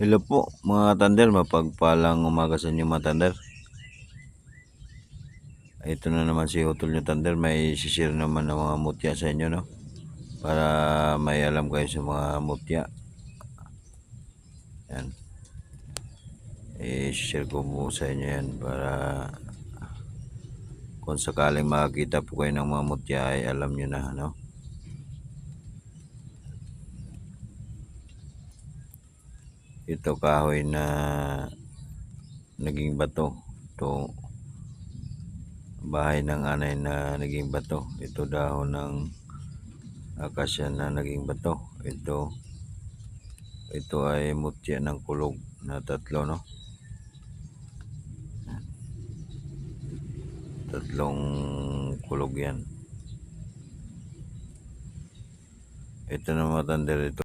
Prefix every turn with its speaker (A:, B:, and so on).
A: Hello po mga thunder, mapagpalang umaga sa inyo mga thunder. Ito na naman si Hutol nyo thunder, may share naman ng mga mutya sa inyo, no? Para may alam kayo sa mga mutya. Yan. I-share ko po sa inyo yan para kung sakaling makakita po kayo ng mga mutya ay alam nyo na, no? Ito kahoy na naging bato. Ito bahay ng anay na naging bato. Ito dahon ng akasya na naging bato. Ito ay mutya ng kulog na tatlo, no? Tatlong kulog yan. Ito na mga thunder, ito